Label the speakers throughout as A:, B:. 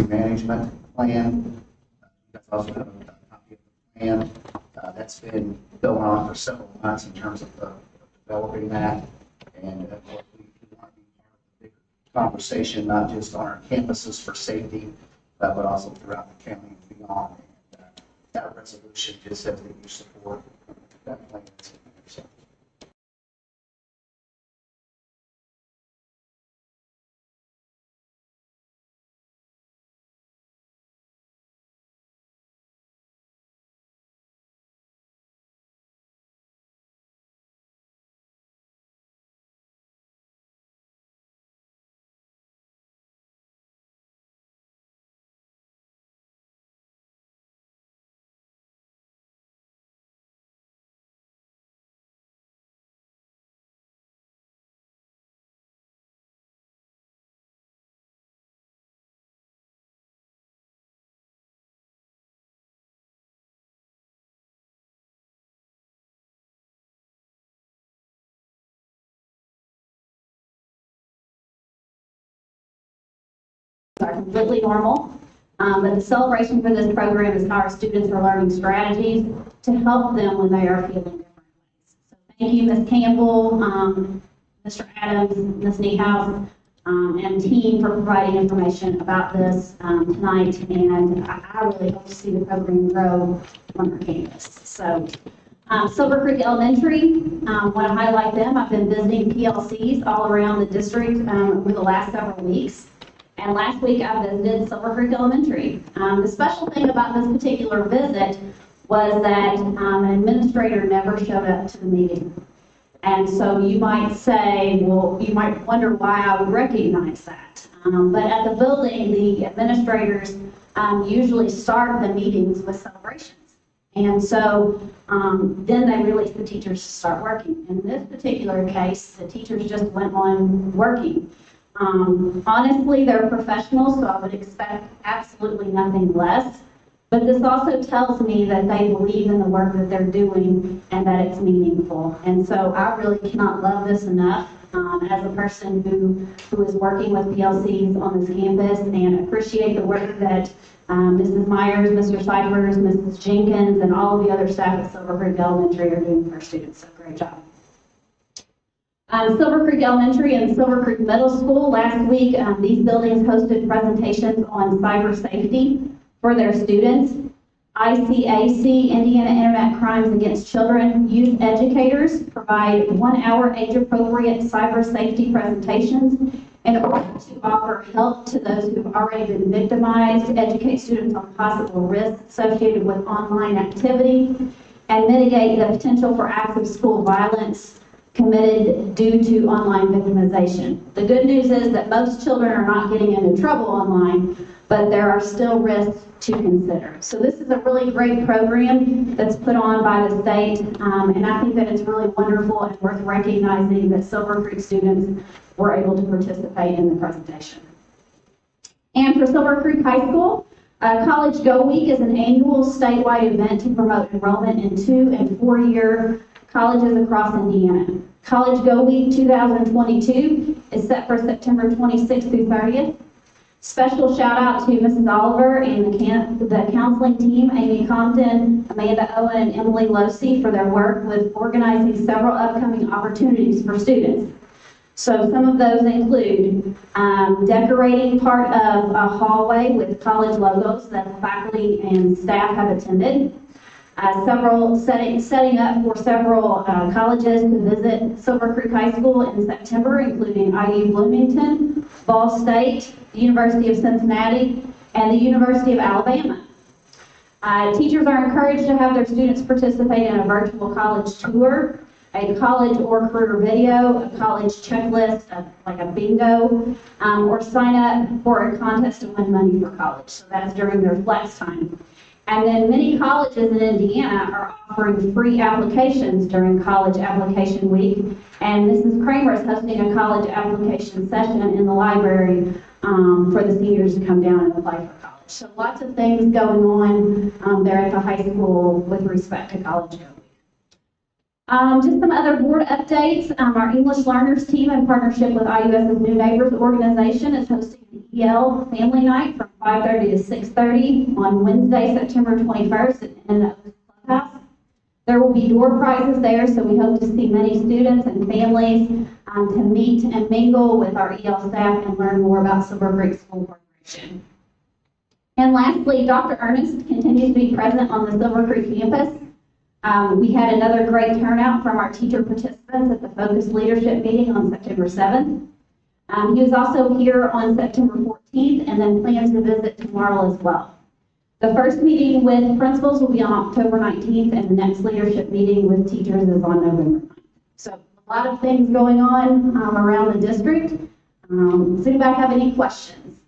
A: management plan. You guys also have a copy of the plan. That's been going on for several months in terms of developing that. And of course, we want to be part of the bigger conversation, not just on our campuses for safety, but also throughout the county and beyond. And that resolution just says that you support that plan. So.
B: Are completely normal, but the celebration for this program is how our students are learning strategies to help them when they are feeling different ways. So thank you, Ms. Campbell, Mr. Adams, Ms. Niehaus, and team for providing information about this tonight, and I really hope to see the program grow on our campus. So Silver Creek Elementary, want to highlight them. I've been visiting PLCs all around the district over the last several weeks. And last week I visited Silver Creek Elementary. The special thing about this particular visit was that an administrator never showed up to the meeting. And so you might say, well, you might wonder why I would recognize that. But at the building, the administrators usually start the meetings with celebrations. And so then they release the teachers to start working. In this particular case, the teachers just went on working. Honestly, they're professionals, so I would expect absolutely nothing less. But this also tells me that they believe in the work that they're doing and that it's meaningful. And so I really cannot love this enough as a person who is working with PLCs on this campus, and appreciate the work that Mrs. Myers, Mr. Cyphers, Mrs. Jenkins, and all of the other staff at Silver Creek Elementary are doing for our students. So great job. Silver Creek Elementary and Silver Creek Middle School, last week, these buildings hosted presentations on cyber safety for their students. ICAC, Indiana Internet Crimes Against Children, youth educators provide 1-hour age-appropriate cyber safety presentations in order to offer help to those who have already been victimized, educate students on possible risks associated with online activity, and mitigate the potential for acts of school violence committed due to online victimization. The good news is that most children are not getting into trouble online, but there are still risks to consider. So this is a really great program that's put on by the state, and I think that it's really wonderful and worth recognizing that Silver Creek students were able to participate in the presentation. And for Silver Creek High School, College Go Week is an annual statewide event to promote enrollment in 2- and 4-year colleges across Indiana. College Go Week 2022 is set for September 26th through 30th. Special shout out to Mrs. Oliver and the counseling team, Amy Compton, Amanda Owen, and Emily Losey for their work with organizing several upcoming opportunities for students. So some of those include decorating part of a hallway with college logos that the faculty and staff have attended. Setting up for several colleges to visit Silver Creek High School in September, including IU Bloomington, Ball State, the University of Cincinnati, and the University of Alabama. Teachers are encouraged to have their students participate in a virtual college tour, a college or career video, a college checklist, like a bingo, or sign up for a contest to win money for college. So that's during their flex time. And then many colleges in Indiana are offering free applications during College Application Week. And Mrs. Kramer is hosting a college application session in the library for the seniors to come down and apply for college. So lots of things going on there at the high school with respect to College Go Week. Just some other board updates. Our English Learners team, in partnership with IUS's New Neighbors organization, is hosting an EL Family Night from 5:30 to 6:30 on Wednesday, September 21st in the clubhouse. There will be door prizes there, so we hope to see many students and families to meet and mingle with our EL staff and learn more about Silver Creek School Corporation. And lastly, Dr. Ernest continues to be present on the Silver Creek campus. We had another great turnout from our teacher participants at the Focus Leadership meeting on September 7th. He was also here on September 14th and then plans to visit tomorrow as well. The first meeting with principals will be on October 19th, and the next leadership meeting with teachers is on November 9th. So a lot of things going on around the district. Does anybody have any questions?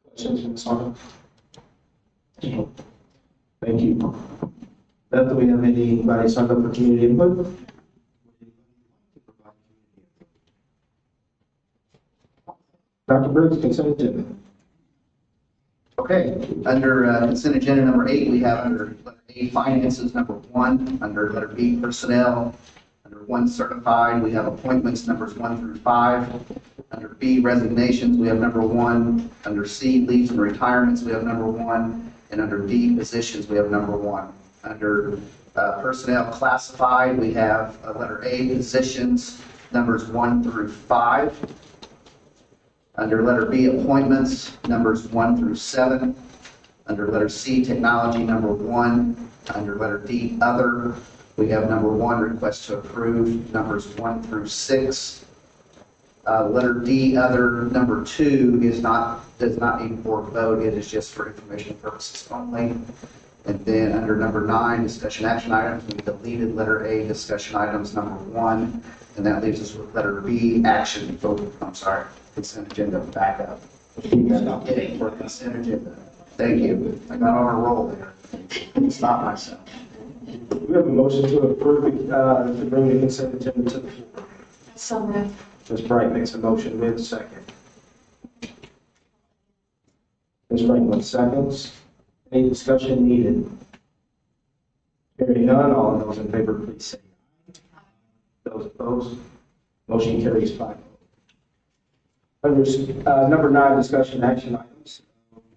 C: Questions, Ms. Harden? Thank you. Beth, do we have anybody signed up for community input? Dr. Briggs, consent agenda.
A: Okay, under consent agenda number 8, we have under letter A, finances, number 1. Under letter B, personnel. Under 1, certified, we have appointments, numbers 1 through 5. Under B, resignations, we have number 1. Under C, leaves and retirements, we have number 1. And under D, positions, we have number 1. Under personnel classified, we have letter A, positions, numbers 1 through 5. Under letter B, appointments, numbers 1 through 7. Under letter C, technology, number 1. Under letter D, other, we have number 1, request to approve, numbers 1 through 6. Letter D, other, number 2 does not need board vote. It is just for information purposes only. And then under number 9, discussion action items, we deleted letter A, discussion items number 1, and that leaves us with letter B, action, consent agenda backup. For consent agenda. Thank you. I got on a roll there. Couldn't stop myself.
C: We have a motion to approve, to bring the consent agenda to the floor.
B: So moved.
C: Ms. Bright makes a motion, we have a second. Ms. Franklin seconds. Any discussion needed? Hearing none, all of those in favor, please say aye. Those opposed, motion carries 5-0. Under number 9, discussion action items,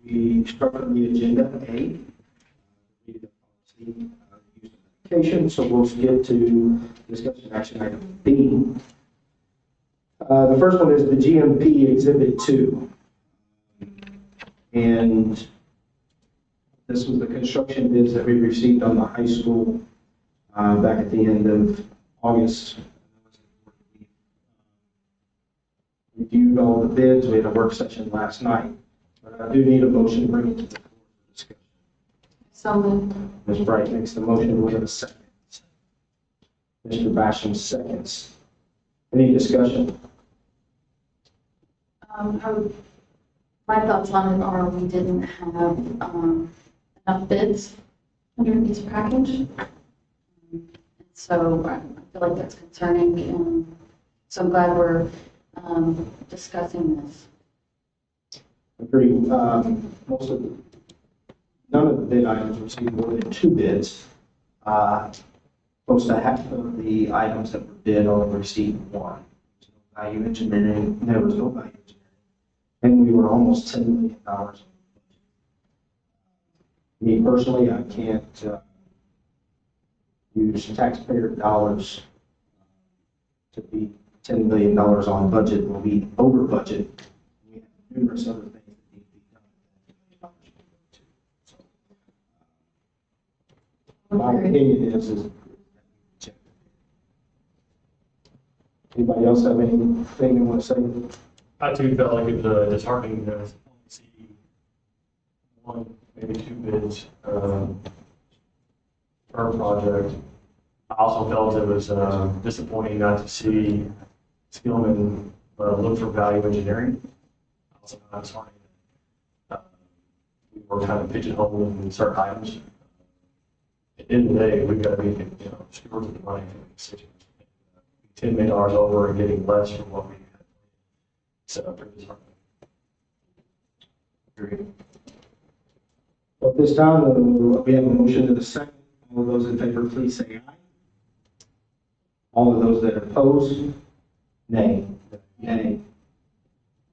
C: we structured the agenda A, read the policy, use of medication, so we'll skip to discussion action item B. The first one is the GMP Exhibit 2. And this was the construction bids that we received on the high school back at the end of August. We reviewed all the bids. We had a work session last night. But I do need a motion to bring it to the floor for discussion.
B: So moved.
C: Ms. Bright makes the motion. We have a second. Mr. Basham seconds. Any discussion?
D: My thoughts on it are we didn't have enough bids under this package. So I feel like that's concerning, and so I'm glad we're discussing this.
C: Agreed. None of the bid items received more than 2 bids. Close to half of the items that were bid only received 1. Value engineering, there was no value engineering. And we were almost $10 million. Me personally, I can't use taxpayer dollars to be $10 million on budget. We'll be over budget. We have numerous other things that need to be done. So, my opinion is anybody else have anything they want to say?
E: I too felt like it was disheartening to see 1, maybe 2 bids per project. I also felt it was disappointing not to see Skillman look for value engineering. Also, I was disheartening that we were kind of pigeonholed in certain items. At the end of the day, we've got to be, stewards of the money for the decisions. $10 million over and getting less from what we had set up for this harmony. Agreed.
C: Well, at this time, we have a motion to the second. All those in favor, please say aye. All of those that oppose, nay. Nay.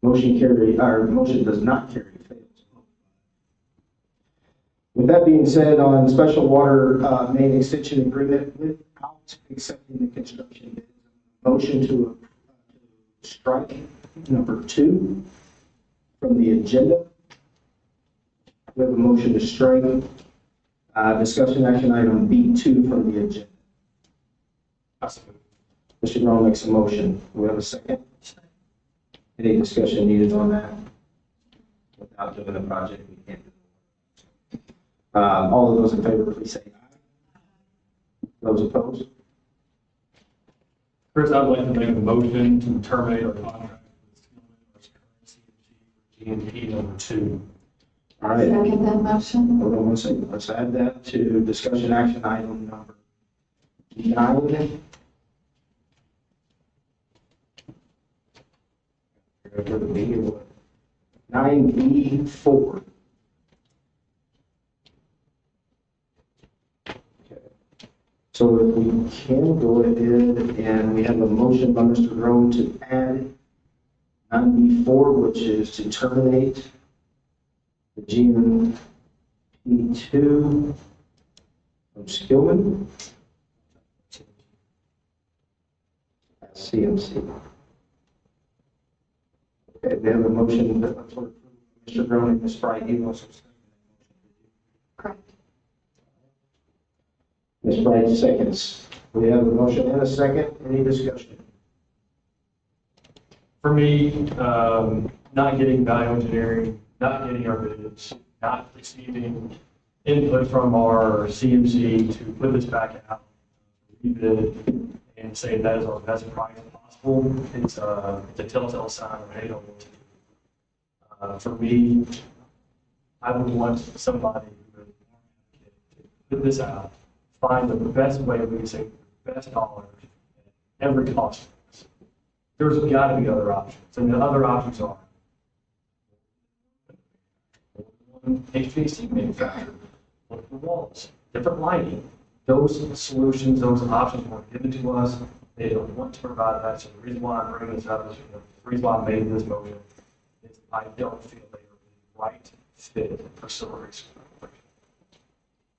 C: Motion does not carry, fails. With that being said, on special water main extension agreement without accepting the construction bid, motion to strike number 2 from the agenda. We have a motion to strike discussion action item B2 from the agenda. Mr. Brown makes a motion. Do we have a second? Any discussion needed on that? Without doing the project, we can't do it. All of those in favor, please say aye. Those opposed?
E: First, I'd like to make a motion to terminate our contract with GMP number 2.
C: All right.
D: Second that motion.
C: Hold on one second. Let's add that to discussion action item number 9. 9B4. Okay. So if we can go ahead and we have a motion by Mr. Rowe to add 9B4, which is to terminate the GMP2 from Skillman at CMC. Okay, we have a motion for Mr. Brown and Ms. Bright. He also seconded that motion.
D: Correct.
C: Ms. Bright seconds. We have a motion and a second. Any discussion?
E: For me, not getting value engineering, not getting our bids, not receiving input from our CMC to put this back out, rebid, and say that is our best price possible, it's a telltale sign of hey, don't want to. For me, I would want somebody who would put this out, find the best way we can save the best dollars at every cost. There's got to be other options, and the other options are HVAC manufacturer, multiple walls, different lighting. Those solutions, those options weren't given to us. They don't want to provide that. So the reason why I'm bringing this up is, the reason why I made this motion is I don't feel they are the right fit for facilities.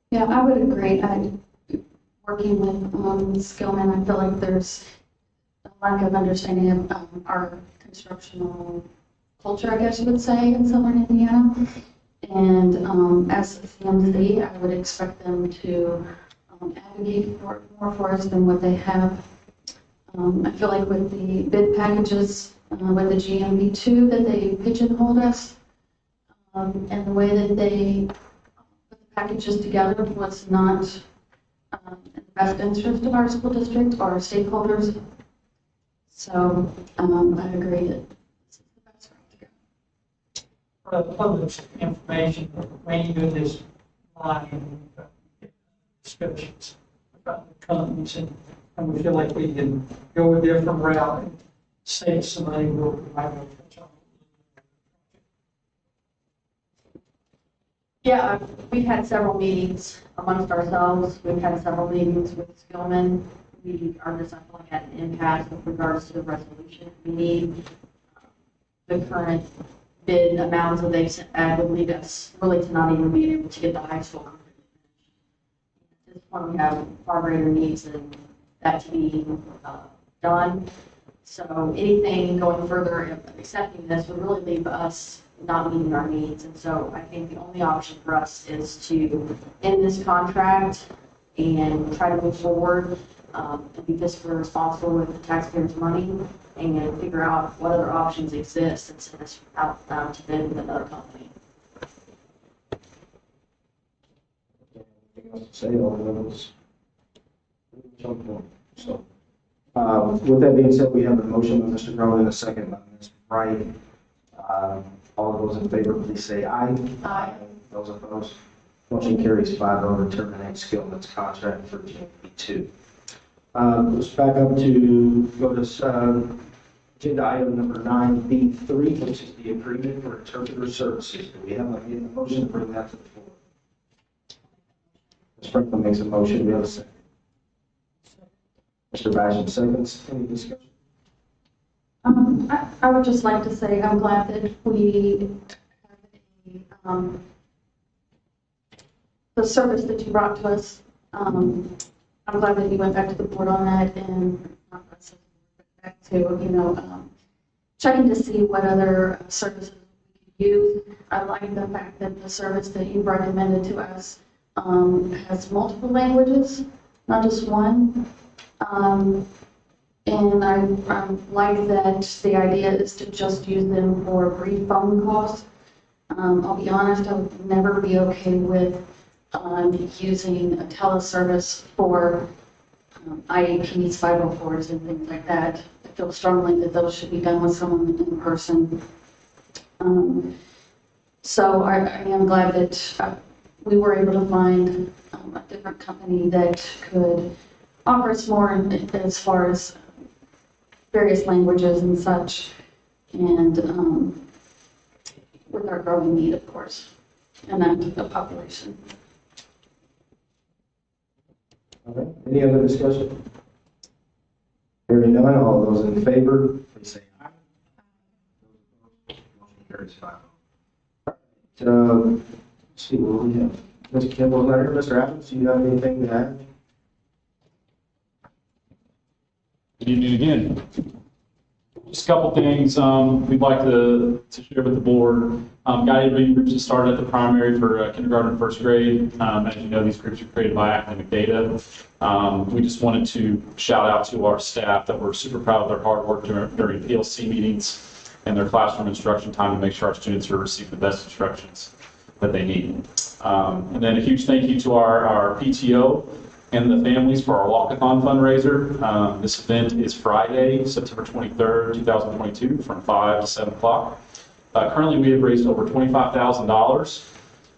D: Yeah, I would agree. Working with Skillman, I feel like there's a lack of understanding of our constructional culture, I guess you would say, in Southern Indiana. And as a CMC, I would expect them to advocate more for us than what they have. I feel like with the bid packages, with the GMB2, that they pigeonholed us, and the way that they put the packages together was not in the best interest of our school district or our stakeholders. So I agree that this is the best route to go.
F: For the public information, when you do this line discussions about the companies, and we feel like we can go a different route and save some money, we'll provide them.
B: Yeah, we've had several meetings amongst ourselves. We've had several meetings with Skillman. We are just, I feel like, at an impasse with regards to the resolution. We need the current bid amounts that they've sent back would lead us really to not even being able to get the high school completely finished. At this point, we have far greater needs than that to be done. So anything going further, accepting this would really leave us not meeting our needs. And so I think the only option for us is to end this contract and try to move forward and be fiscally responsible with the taxpayers' money and figure out what other options exist and send this out to bid with another company.
C: Anything else to say? All of those. So, with that being said, we have a motion by Mr. Groen and a second by Ms. Wright. All of those in favor, please say aye.
D: Aye.
C: Those opposed? Motion carries 5-0 to terminate Skillman's contract for GMP2. Let's back up to go to agenda item number 9B3, which is the agreement for interpreter services. Do we have a motion to bring that to the floor? Ms. Franklin makes a motion. We have a second. Mr. Basham seconds. Any discussion?
D: I would just like to say I'm glad that we have the service that you brought to us. I'm glad that you went back to the board on that and not us, back to, checking to see what other services we could use. I like the fact that the service that you recommended to us has multiple languages, not just one. And I like that the idea is to just use them for brief phone calls. I'll be honest, I would never be okay with using a teleservice for IAPs, 504s, and things like that. I feel strongly that those should be done with someone in person. So I am glad that we were able to find a different company that could offer us more as far as various languages and such, and with our growing need, of course, and then the population.
C: All right. Any other discussion? Hearing none, all those in favor, please say aye. Motion carries 5-0. Let's see what we have. Mr. Kimball's not here. Mr. Adams, do you have anything to add?
G: Good evening again. Just a couple things we'd like to share with the board. Guided reading groups have started at the primary for kindergarten and first grade. As you know, these groups are created by academic data. We just wanted to shout out to our staff that we're super proud of their hard work during PLC meetings and their classroom instruction time to make sure our students are receiving the best instructions that they need. And then a huge thank you to our PTO and the families for our walkathon fundraiser. This event is Friday, September 23rd, 2022, from 5 to 7 o'clock. Currently, we have raised over $25,000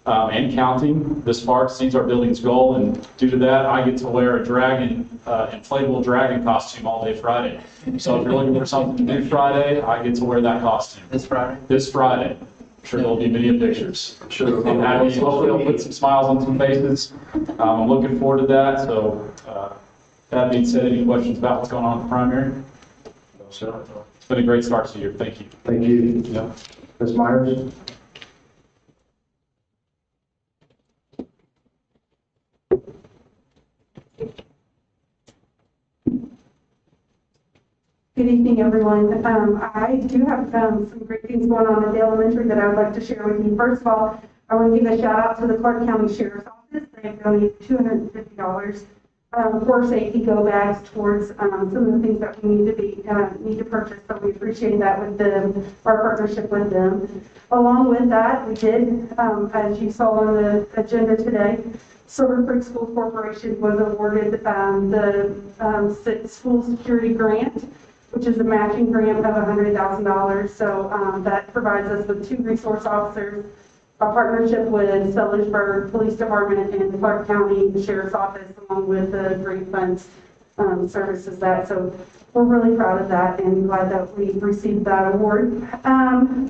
G: and counting. This far exceeds our building's goal, and due to that, I get to wear a inflatable dragon costume all day Friday. So if you're looking for something to do Friday, I get to wear that costume. This Friday? This Friday. I'm sure there'll be many pictures. Sure. I'm happy. Hopefully, it'll put some smiles on some faces. I'm looking forward to that. So, that being said, any questions about what's going on at the primary? No, sir. It's been a great start to the year. Thank you.
C: Thank you. Yeah. Ms. Myers?
H: Good evening, everyone. I do have some great things going on at the elementary that I would like to share with you. First of all, I want to give a shout out to the Clark County Sheriff's Office. They have donated $250 for safety go bags towards some of the things that we need to purchase. So we appreciate that with our partnership with them. Along with that, we did, as you saw on the agenda today, Silver Creek School Corporation was awarded the school security grant, which is a matching grant of $100,000. So that provides us with 2 resource officers, a partnership with Sellersburg Police Department and the Clark County Sheriff's Office, along with the Green Funds services that. So we're really proud of that and glad that we received that award.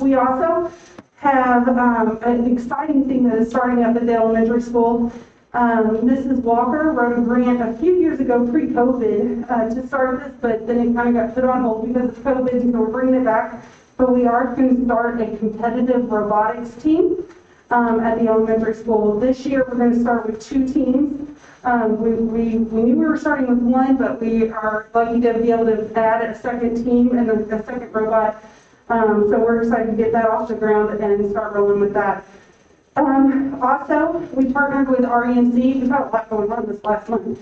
H: We also have an exciting thing that is starting up at the elementary school. Mrs. Walker wrote a grant a few years ago, pre-COVID, to start this, but then it kind of got put on hold because of COVID, and so we're bringing it back. But we are going to start a competitive robotics team at the elementary school. This year, we're going to start with 2 teams. We knew we were starting with 1, but we are lucky to be able to add a second team and a second robot. So we're excited to get that off the ground and start rolling with that. Also, we partnered with REMC. We've had a lot going on this last month.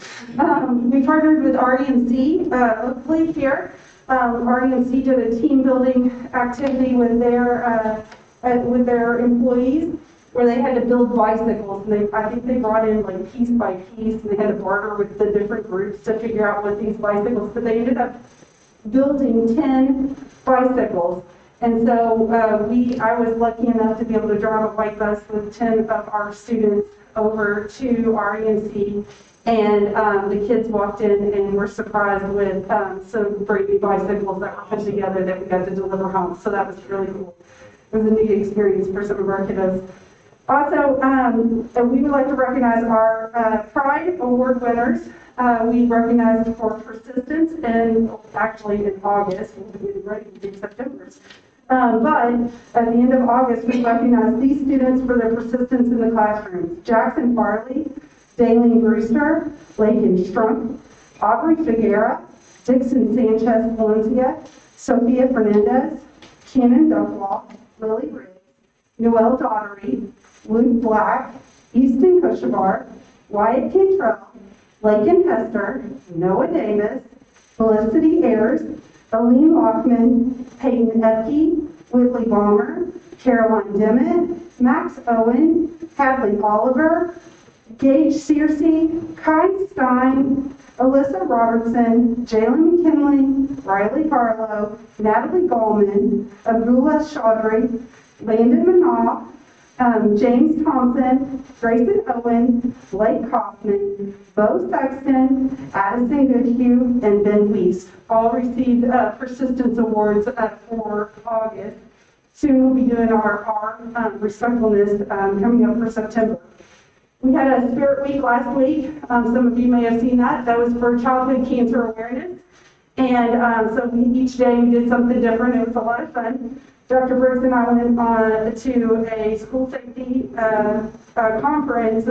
H: We partnered with REMC, Police here. REMC did a team building activity with their employees where they had to build bicycles. And I think they brought in like piece by piece, and they had to barter with the different groups to figure out what these bicycles, but they ended up building 10 bicycles. And so I was lucky enough to be able to drive a white bus with 10 of our students over to REMC, and the kids walked in and were surprised with some brand new bicycles that were put together that we got to deliver home. So that was really cool. It was a neat experience for some of our kiddos. Also, we would like to recognize our Pride Award winners. we recognized for persistence, and actually in August, we'll be getting ready to do September's. But at the end of August, we recognized these students for their persistence in the classrooms. Jackson Farley, Daleen Brewster, Lakin Strunk, Aubrey Figuera, Dixon Sanchez Valencia, Sophia Fernandez, Cannon Ducklock, Lily Riggs, Noelle Daughtery, Luke Black, Easton Kushabar, Wyatt Cantrell, Lakin Hester, Noah Davis, Felicity Ayers, Aline Lockman, Peyton Epke, Whitley Balmer, Caroline Dimmitt, Max Owen, Hadley Oliver, Gage Searcy, Kai Stein, Alyssa Robertson, Jalen McKinley, Riley Harlow, Natalie Gallman, Abdullah Chaudhry, Landon Manaw, James Thompson, Grayson Owen, Blake Kaufman, Bo Sexton, Addison Goodhue, and Ben Weiss all received persistence awards for August. Soon we'll be doing our respectfulness coming up for September. We had a Spirit Week last week. Some of you may have seen that. That was for childhood cancer awareness. And so each day we did something different. It was a lot of fun. Dr. Briggs and I went to a school safety conference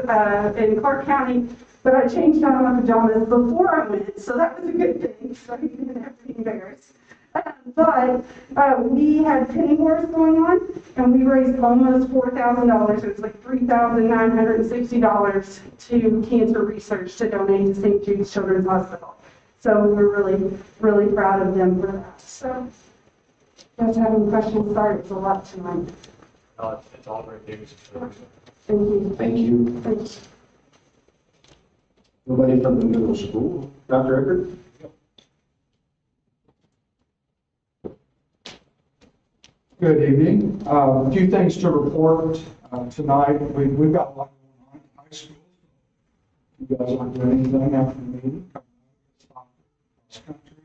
H: in Clark County, but I changed out of my pajamas before I went, so that was a good thing, so I didn't have to be embarrassed. But we had penny wars going on, and we raised almost $4,000. It was like $3,960 to cancer research to donate to St. Jude's Children's Hospital. So we're really, really proud of them for that. So, you guys have any questions? Sorry, it's a lot tonight.
E: It's all great news.
H: Thank you.
C: Thank you.
H: Thanks.
C: Nobody from the middle school? Dr. Eckert?
I: Good evening. A few things to report tonight. We've got a lot going on in high school. If you guys aren't doing anything after the meeting, stop this country.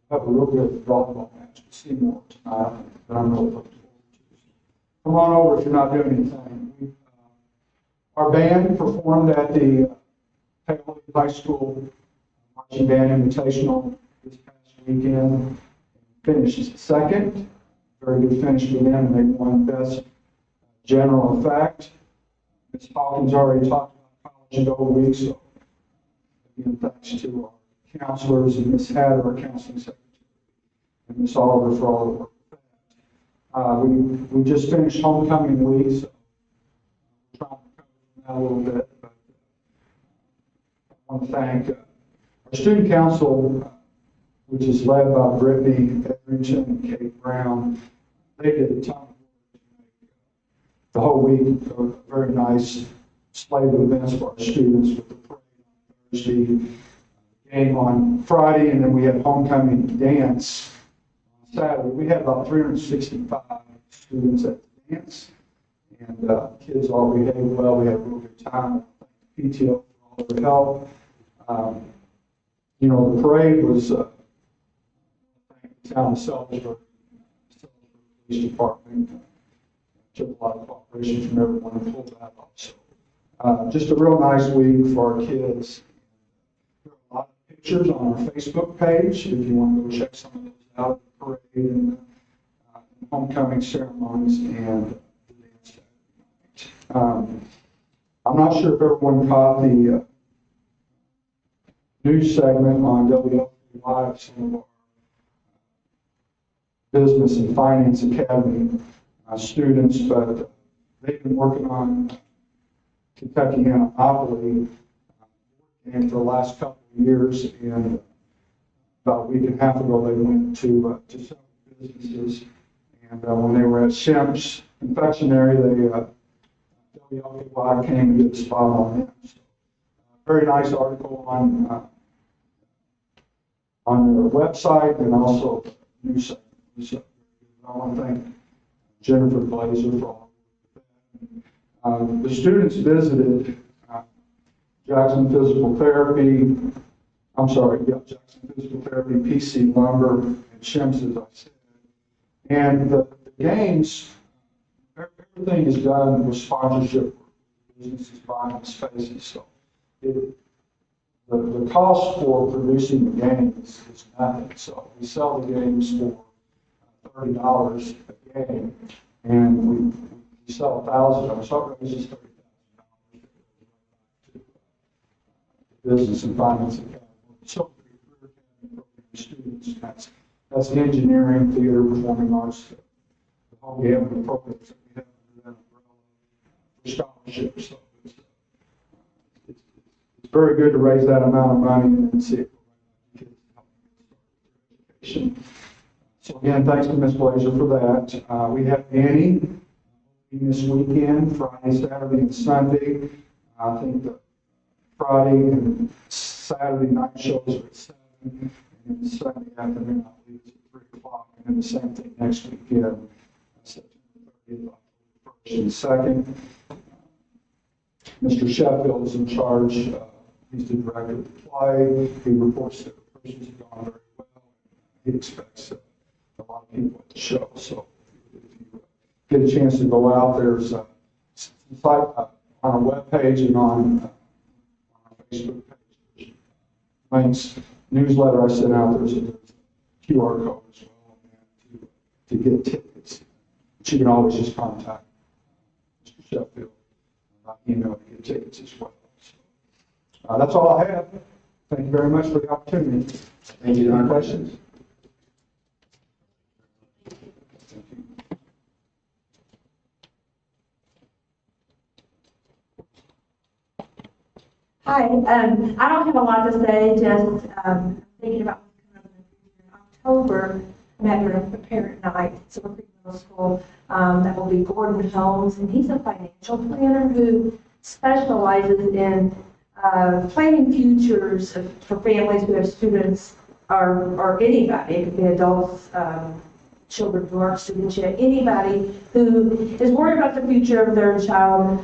I: Have a real good volleyball match with Seymour tonight that I'm really looking forward to. Come on over if you're not doing anything. Our band performed at the Paoli High School Marching Band Invitational this past weekend. Finished second. Very good finish for them, and they won Best General Effect. Ms. Hawkins already talked about College and Gold Week, so again, thanks to our counselors and Ms. Hatter, our counseling secretary, and Ms. Oliver for all the work with that. We just finished homecoming week, so we're trying to cover that a little bit, but I want to thank our student council, which is led by Brittany Edrington and Kate Brown. They did a ton of work to make the whole week a very nice slate of events for our students, with the parade on Thursday, game on Friday, and then we had homecoming dance on Saturday. We had about 365 students at the dance, and kids all behaved well. We had a real good time. PTO for all their help. The parade was town of Sellersburg Police Department took a lot of cooperation from everyone and pulled that off. So, just a real nice week for our kids. There are a lot of pictures on our Facebook page if you want to go check some of those out, the parade and homecoming ceremonies and the dance Saturday night. I'm not sure if everyone caught the news segment on WLP Live, some of our Business and Finance Academy students, but they've been working on Kentucky Monopoly and for the last couple of years, and about a week and a half ago they went to several businesses, and when they were at Shemp's Confectionery, WLPY came and did a spot on them. So, very nice article on their website and also news site. So, I want to thank Jennifer Glazer for all of that. The students visited Jackson Physical Therapy, PC Lumber, and Shemp's, as I said. And the games, everything is done with sponsorship, businesses buying the spaces. So, the cost for producing the games is nothing. So we sell the games for $30 a game, and we sell 1,000 of them, so it raises $30,000 to business and finance academy. So career academy program students, that's engineering, theater, performing arts, the whole gamut of programs that we have under that umbrella for scholarships. So it's very good to raise that amount of money and then see it go right back to kids to help them get started with their education. So again, thanks to Ms. Blazer for that. We have Annie this weekend, Friday, Saturday, and Sunday. I think the Friday and Saturday night shows are at 7, and then Sunday afternoon, I believe it's at 3 o'clock, and then the same thing next weekend, September 30th, October 1st and 2nd. Mr. Sheffield is in charge. He's the director of the play. He reports that the persons have gone very well. He expects a lot of people at the show. So if you get a chance to go out, there's a site on our webpage and on our Facebook page. Links, newsletter I sent out, there's a QR code as well to get tickets. But you can always just contact Mr. Sheffield by email to get tickets as well. So, that's all I have. Thank you very much for the opportunity.
C: Thank you.
I: Any questions?
H: Hi, I don't have a lot to say, just thinking about what's coming up in October. I'm having a parent night, so we're middle school, that will be Gordon Holmes, and he's a financial planner who specializes in planning futures for families who have students or anybody, it could be adults, children who aren't students yet, anybody who is worried about the future of their child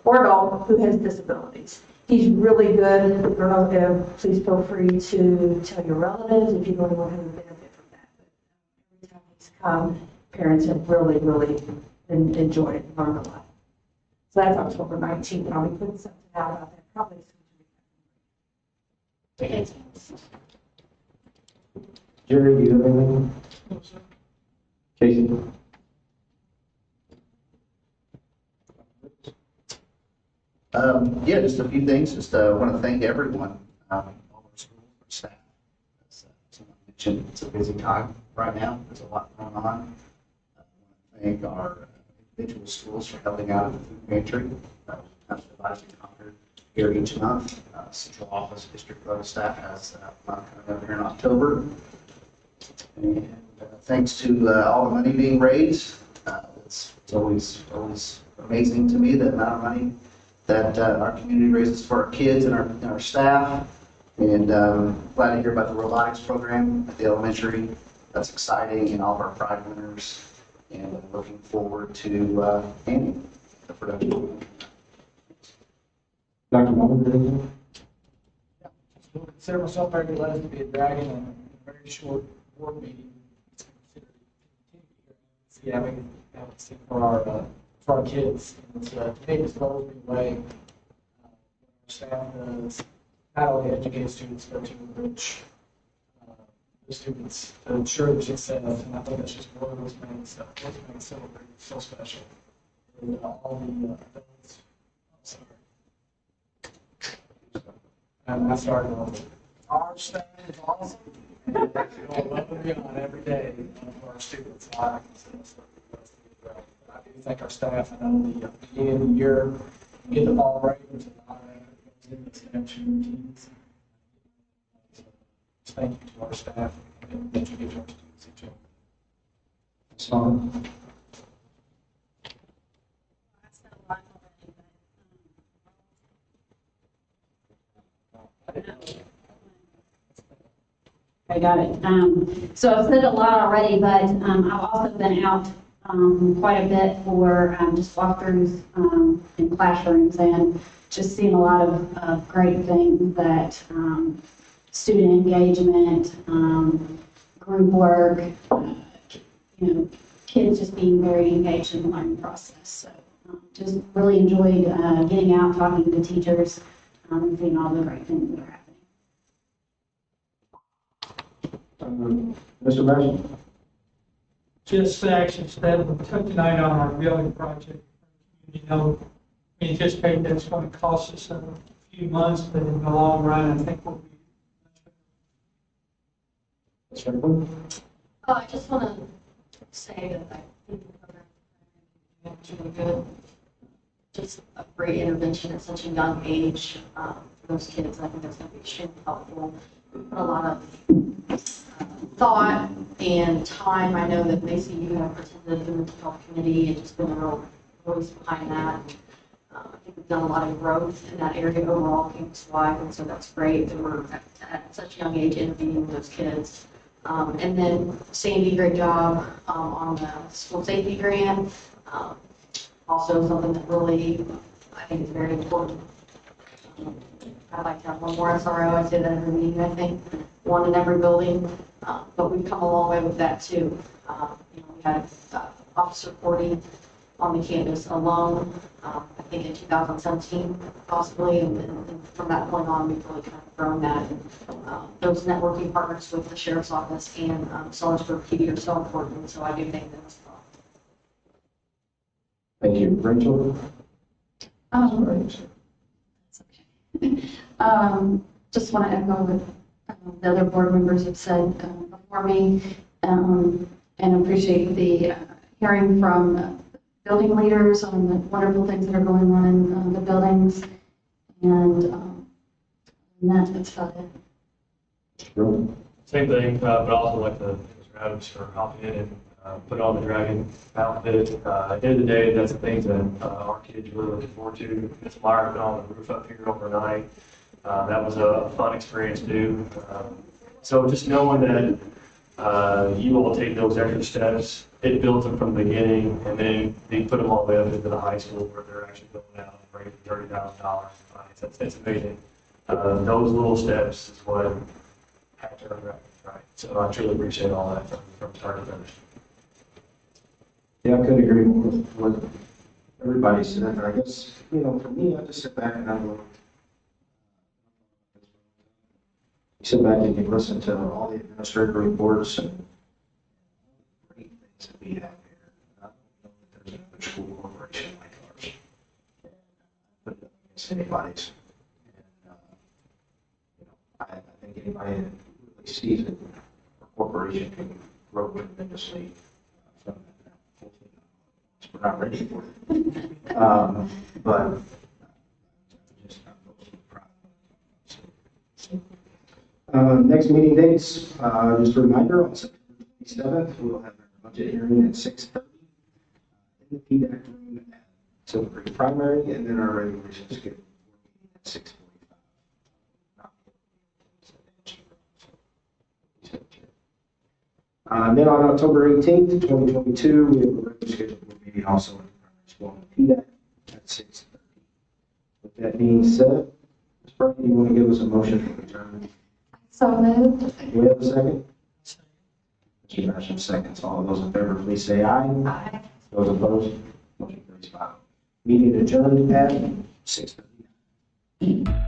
H: or adult who has disabilities. He's really good. I don't know, please feel free to tell your relatives if you really want him to benefit from that. But every time he's come, parents have really, really enjoyed it and learned a lot. So that's October 19th. I'll be putting something out about that probably soon.
C: Jerry, do you have anything?
F: No, sir.
C: Casey?
A: Yeah, just a few things. Just want to thank everyone, all our schools, our staff. As someone mentioned, it's a busy time right now. There's a lot going on. I want to thank our individual schools for helping out at the food pantry. Township Advisory Conquer here each month. Central Office District level staff has a month coming up here in October. And thanks to all the money being raised, it's always amazing to me the amount of money that our community raises for our kids and our staff. And glad to hear about the robotics program at the elementary. That's exciting, and all of our pride winners. And looking forward to Annie, the production.
C: Dr. Mullen?
F: I consider myself very blessed to be a dragon on a very short board meeting. It's considered see having for our kids. And it's to make this goal in a way our staff does not only educate students but to enrich the students to ensure their success. And I think that's just what makes Celebrate so special. And all the adults. And I started on our staff is awesome. And they go above and beyond every day for our students. I do thank our staff. I know the beginning of the year, we get the ball right. There's a lot of effort that goes into selection routines. So just thank you to our staff and that you give to our students each other.
C: Sorry.
B: I got it. So I've said a lot already, but I've also been out quite a bit for just walkthroughs in classrooms and just seen a lot of great things that student engagement, group work, kids just being very engaged in the learning process. So just really enjoyed getting out, talking to teachers, and seeing all the great things that are happening.
C: Mr. Basham?
F: Just the action step we took tonight on our building project. You know, we anticipate that it's going to cost us a few months, but in the long run, I think we'll be.
C: Ms. Franklin?
D: I just want to say that I think the program is really good. Just a great intervention at such a young age for those kids. I think that's going to be extremely helpful. We put a lot of thought and time. I know that Macy, you have participated in the mental health committee and just been a real voice behind that. I think we've done a lot of growth in that area overall campus-wide, and so that's great that we're at such a young age intervening with those kids. And then Sandy, great job on the school safety grant. Also something that really, I think is very important. I'd like to have one more SRO. I say that every meeting, I think, one in every building. But we've come a long way with that too. We had Officer 40 on the campus alone, I think in 2017 possibly, and from that point on, we've really kind of grown that. And, those networking partners with the Sheriff's Office and Sellersburg PD are so important, so I do think that's
C: Thank you. Rachel?
D: Just want to echo what the other board members have said before me, and appreciate the hearing from building leaders on the wonderful things that are going on in the buildings, and that's about it.
E: Same thing, but also like the Mr. Adams for hopping in and put on the Dragon outfit. At the end of the day, that's the things that our kids are really looking forward to. Ms. Meyer put on the roof up here overnight. That was a fun experience too. So just knowing that you all take those extra steps, it builds them from the beginning, and then they put them all the way up into the high school where they're actually going out and raising $30,000. It's amazing. Those little steps is what have to earn right? So I truly appreciate all that from start to finish.
C: Yeah, I couldn't agree more with what everybody said. I guess, for me, I just sit back and you sit back and you listen to all the administrative reports and great things that we have here. I don't know that there's another school corporation like ours. Put it up against anybody's. And, I think anybody that really sees it, our corporation can grow tremendously from that. We're not ready for it. But just I'm mostly proud of it. Next meeting dates, just a reminder, on September 27th, we'll have our budget hearing at 6:30 in the PDAC room at Silver Creek Primary, and then our regular scheduled meeting at 6:45. Then on October 18th, 2022, we have a regular scheduled board meeting also in the primary school in PDAC at 6:30. With that being said, Ms. Burke, you want to give us a motion for adjournment?
D: So moved.
C: Do we have a second? Mr. Basham seconds. All of those in favor, please say aye.
D: Aye.
C: Those opposed, motion carries 5. Meeting adjourned at 6:30.